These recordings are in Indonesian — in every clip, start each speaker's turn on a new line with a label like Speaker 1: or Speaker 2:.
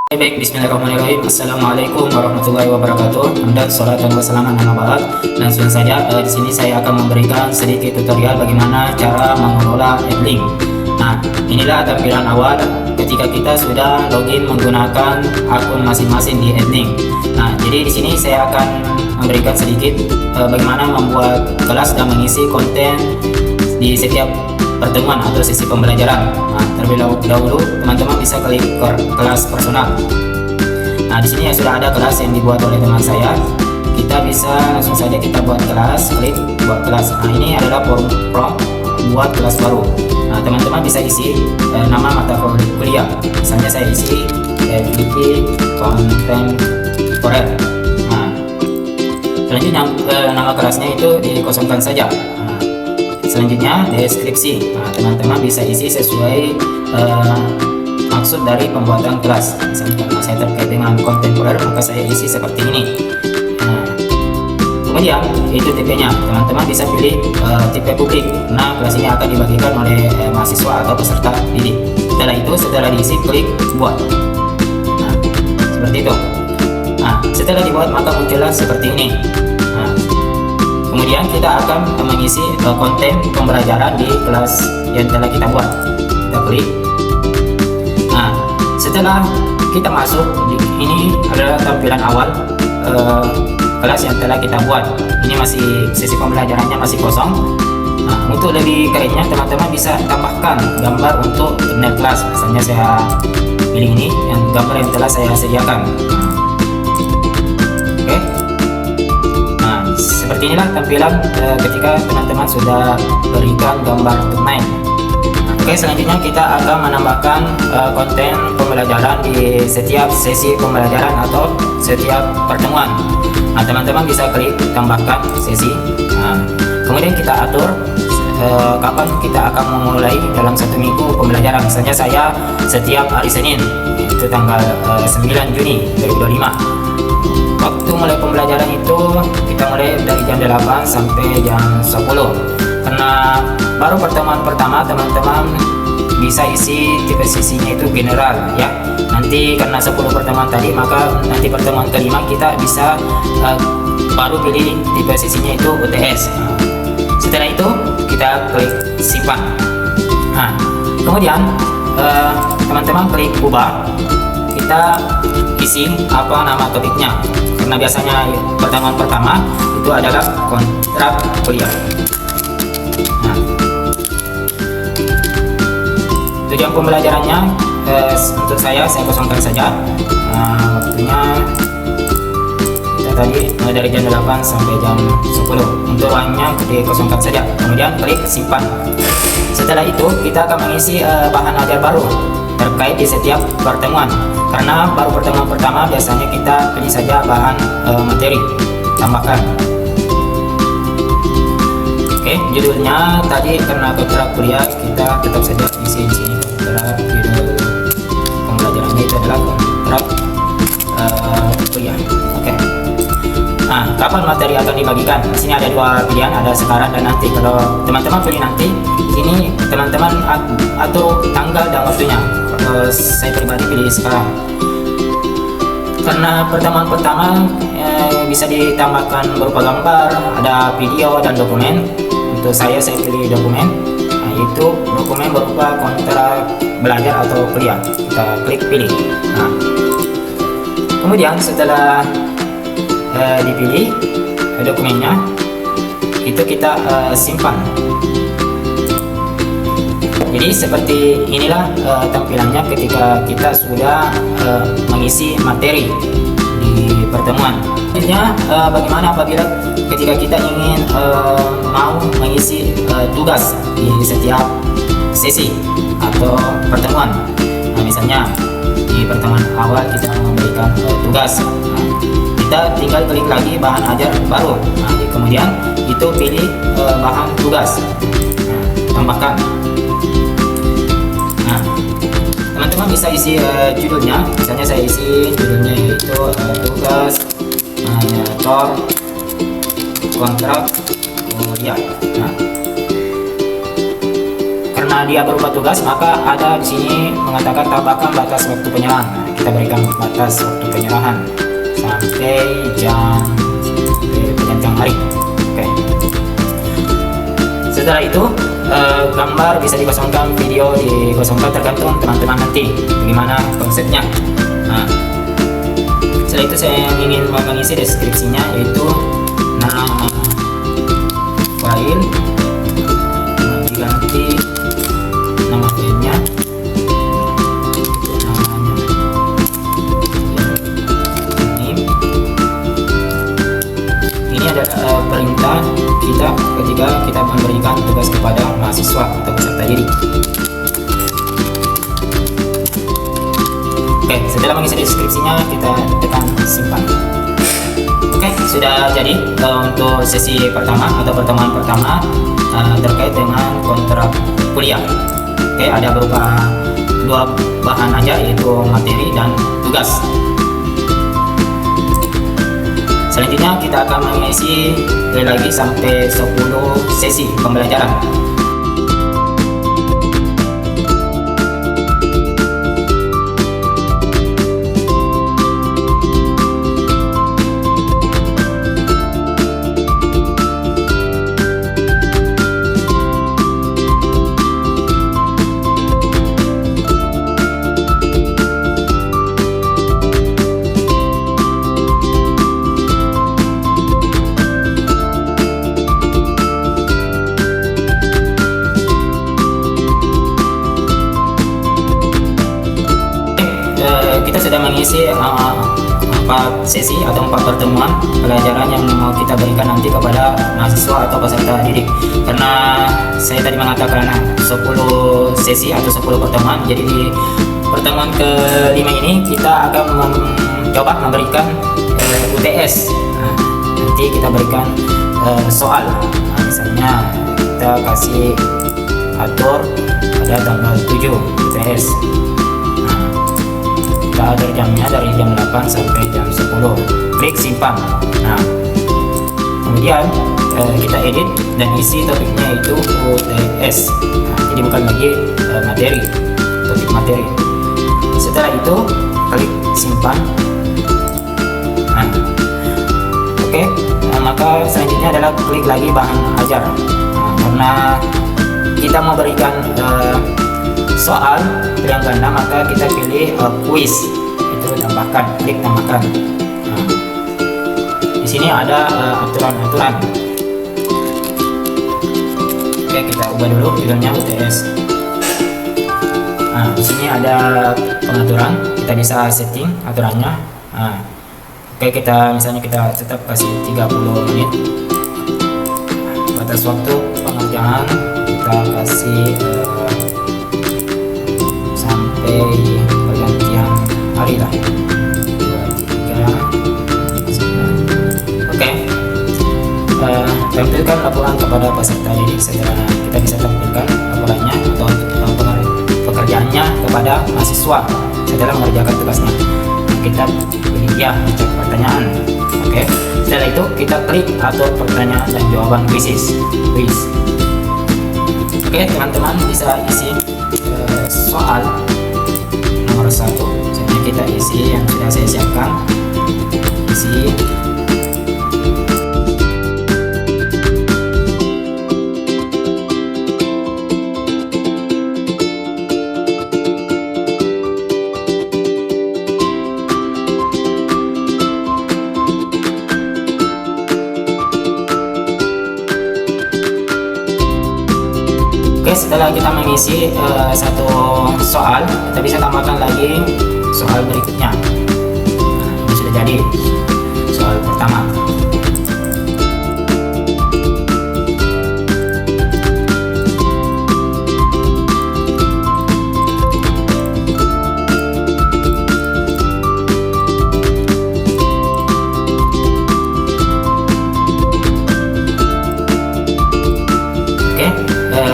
Speaker 1: Baik, bismillahirrahmanirrahim. Assalamualaikum warahmatullahi wabarakatuh. Hamdan, salatan wassalaman ala ba'd. Langsung saja, di sini saya akan memberikan sedikit tutorial bagaimana cara mengelola AdLink. Nah, inilah tampilan awal ketika kita sudah login menggunakan akun masing-masing di AdLink. Nah, jadi di sini saya akan memberikan sedikit bagaimana membuat kelas dan mengisi konten di setiap pertemuan atau sesi pembelajaran. Nah, terlebih dahulu teman-teman bisa klik kelas personal. Nah, di sini sudah ada kelas yang dibuat oleh teman saya. Kita bisa langsung saja kita buat kelas, klik buat kelas. Nah, ini adalah prompt buat kelas baru. Nah, teman-teman bisa isi nama mata kuliah. Misalnya saya isi FIP Contemporary. Nah, selanjutnya nama kelasnya itu dikosongkan saja. Selanjutnya deskripsi. Nah, teman-teman bisa isi sesuai maksud dari pembuatan kelas. Misalnya karena saya terkait dengan kontemporer, maka saya isi seperti ini. Nah, kemudian itu tipenya. Teman-teman bisa pilih tipe publik. Nah, kelas ini akan dibagikan oleh mahasiswa atau peserta didik. Setelah diisi, klik buat. Nah, seperti itu. Nah, setelah dibuat maka muncullah seperti ini. Nah, kemudian kita akan mengisi konten pembelajaran di kelas yang telah kita buat. Kita klik. Nah, setelah kita masuk, ini adalah tampilan awal kelas yang telah kita buat. Ini masih sesi pembelajarannya masih kosong. Nah, untuk lebih kerennya teman-teman bisa tambahkan gambar untuk thumbnail kelas. Misalnya saya pilih ini yang gambar yang telah saya sediakan. Seperti inilah tampilan ketika teman-teman sudah berikan gambar thumbnail. Oke, selanjutnya kita akan menambahkan konten pembelajaran di setiap sesi pembelajaran atau setiap pertemuan. Nah, teman-teman bisa klik tambahkan sesi. Nah, kemudian kita atur kapan kita akan memulai dalam satu minggu pembelajaran. Misalnya saya setiap hari Senin, itu tanggal 9 Juni 2025. Waktu mulai pembelajaran itu kita mulai dari jam 8 sampai jam 10. Karena baru pertemuan pertama, teman-teman bisa isi tipe sesinya itu general ya. Nanti karena 10 pertemuan tadi, maka nanti pertemuan kelima kita bisa baru pilih tipe sesinya itu UTS. Setelah itu kita klik simpan. Nah, kemudian teman-teman klik ubah. Kita isi apa nama topiknya, karena biasanya pertemuan pertama itu adalah kontrak kuliah. Nah, tujuan pembelajarannya untuk saya kosongkan saja. Waktunya kita tadi dari jam 8 sampai jam 10. Untuk ruangnya dikosongkan saja. Kemudian klik simpan. Setelah itu kita akan mengisi bahan ajar baru terkait di setiap pertemuan. Karena baru pertemuan pertama biasanya kita pilih saja bahan materi, tambahkan. Oke, judulnya tadi karena kontrak kuliah kita tetap saja isi di sini kontrak. Judul pembelajarannya itu adalah kontrak kuliah. Oke. Nah, kapan materi akan dibagikan? Di sini ada dua pilihan, ada sekarang dan nanti. Kalau teman-teman pilih nanti, ini teman-teman atur tanggal dan waktunya. Saya pribadi pilih sekarang karena pertemuan pertama bisa ditambahkan berupa gambar, ada video dan dokumen. Untuk saya pilih dokumen. Nah, itu dokumen berupa kontrak belajar atau kuliah. Kita klik pilih. Nah, kemudian setelah dipilih dokumennya, itu kita simpan. Jadi seperti inilah tampilannya ketika kita sudah mengisi materi di pertemuan. Selanjutnya bagaimana apabila ketika kita ingin mau mengisi tugas di setiap sesi atau pertemuan. Nah, misalnya di pertemuan awal kita memberikan tugas. Nah, kita tinggal klik lagi bahan ajar baru. Nah, kemudian itu pilih bahan tugas. Nah, tambahkan. Nah, teman-teman bisa isi judulnya. Misalnya saya isi judulnya yaitu tugas kontrak kuliah. Nah, karena dia berupa tugas, maka ada di sini mengatakan tambahkan batas waktu penyerahan. Nah, kita kita berikan batas waktu penyerahan sampai jam pergantian hari. Oke. Setelah itu gambar bisa dikosongkan, video dikosongkan, tergantung teman-teman nanti bagaimana konsepnya. Nah, setelah itu saya ingin mengisi deskripsinya, yaitu nama file, diganti nama filenya, ini adalah perintah kita ketika kita memberikan tugas kepada mahasiswa atau peserta didik. Oke, setelah mengisi deskripsinya kita tekan simpan. Oke, sudah jadi untuk sesi pertama atau pertemuan pertama terkait dengan kontrak kuliah. Oke, ada berupa dua bahan aja, yaitu materi dan tugas. Selanjutnya kita akan mengisi lagi sampai 10 sesi pembelajaran. Kita sudah mengisi 4 sesi atau 4 pertemuan pelajaran yang mau kita berikan nanti kepada mahasiswa atau peserta didik. Karena saya tadi mengatakan 10 sesi atau 10 pertemuan, jadi di pertemuan ke-5 ini kita akan mencoba memberikan UTS. Nanti kita berikan soal. Misalnya kita kasih atur pada tanggal 7 UTS. Kita atur jamnya dari jam 8 sampai jam 10. Klik simpan. Nah, kemudian kita edit dan isi topiknya itu UTS. Jadi bukan lagi materi, topik materi. Setelah itu klik simpan. Nah, oke. Maka selanjutnya adalah klik lagi bahan ajar. Karena kita mau berikan soal pilihan ganda, maka kita pilih quiz, itu tambahkan, klik tambahkan. Nah, di sini ada aturan-aturan. Oke, kita ubah dulu judulnya UTS. Nah, di sini ada pengaturan, kita bisa setting aturannya. Nah, oke, misalnya kita tetap kasih 30 menit. Batas waktu pengerjaan kita kasih sampai pergantian hari lah, 2, 3, 9. Oke. Tampilkan laporan kepada peserta didik. Setelah kita bisa tampilkan laporannya atau pekerjaannya kepada mahasiswa setelah mengerjakan tugasnya. Kita pilih ya cek pertanyaan. Oke. Setelah itu kita klik atur pertanyaan dan jawaban quiz. Oke, teman-teman bisa isi soal nomor 1. Misalnya kita isi yang sudah saya siapkan, isi. Oke, setelah kita mengisi satu soal, kita bisa tambahkan lagi soal berikutnya. Nah, ini sudah jadi soal pertama.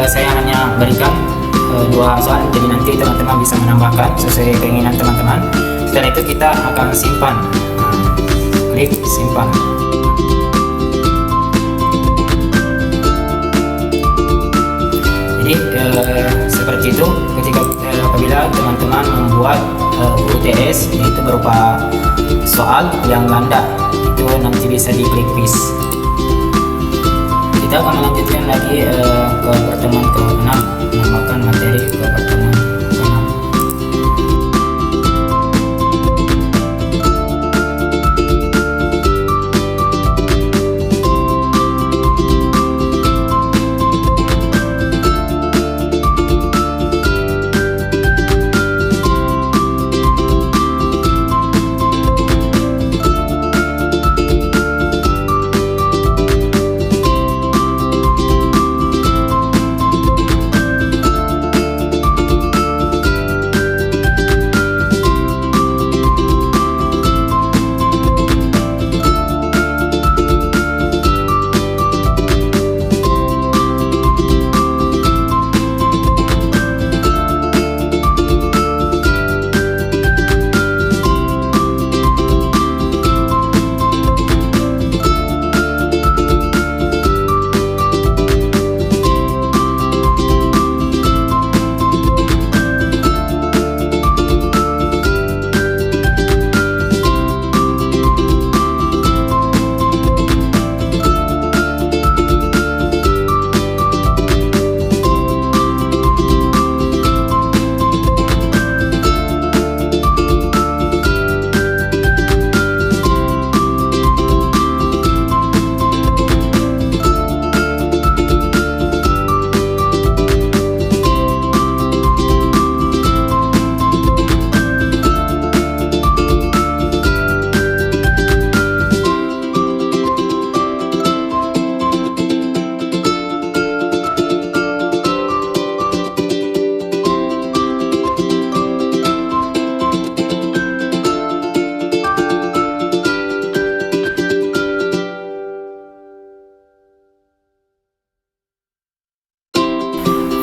Speaker 1: Saya hanya berikan 2 soal, jadi nanti teman-teman bisa menambahkan sesuai keinginan teman-teman. Setelah itu kita akan simpan. Klik simpan. Jadi seperti itu, ketika apabila apabila teman-teman membuat UTS, yaitu berupa soal yang ganda, itu nanti bisa diklik quiz. Kita akan melanjutkan lagi ke pertemuan ke-6, menambahkan materi ke pertemuan ke-6.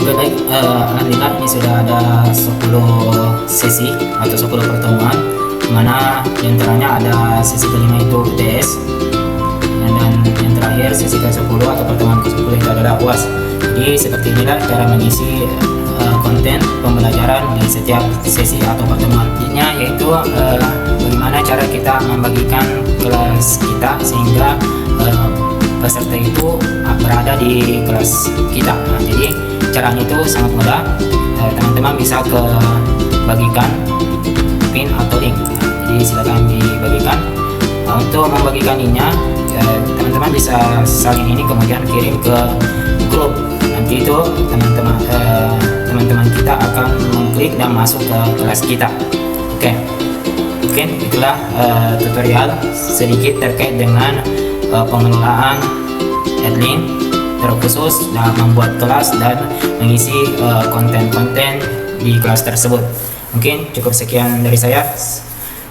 Speaker 1: Oke, baik, alhamdulillah ini sudah ada 10 sesi atau 10 pertemuan, dimana diantaranya ada sesi kelima itu UTS, dan yang terakhir sesi ke-10 atau pertemuan ke-10 itu adalah UAS. Jadi seperti inilah cara mengisi konten pembelajaran di setiap sesi atau pertemuan. Intinya yaitu bagaimana cara kita membagikan kelas kita sehingga peserta itu berada di kelas kita. Nah, jadi caranya itu sangat mudah. Teman-teman bisa ke bagikan pin atau link. Jadi silakan dibagikan. Untuk membagikannya, teman-teman bisa salin ini kemudian kirim ke grup. Nanti itu teman-teman kita akan mengklik dan masuk ke kelas kita. Oke, mungkin itulah tutorial sedikit terkait dengan pengelolaan admin terkhusus dalam membuat kelas dan mengisi konten-konten di kelas tersebut. Mungkin cukup sekian dari saya.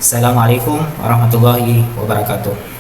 Speaker 1: Assalamualaikum warahmatullahi wabarakatuh.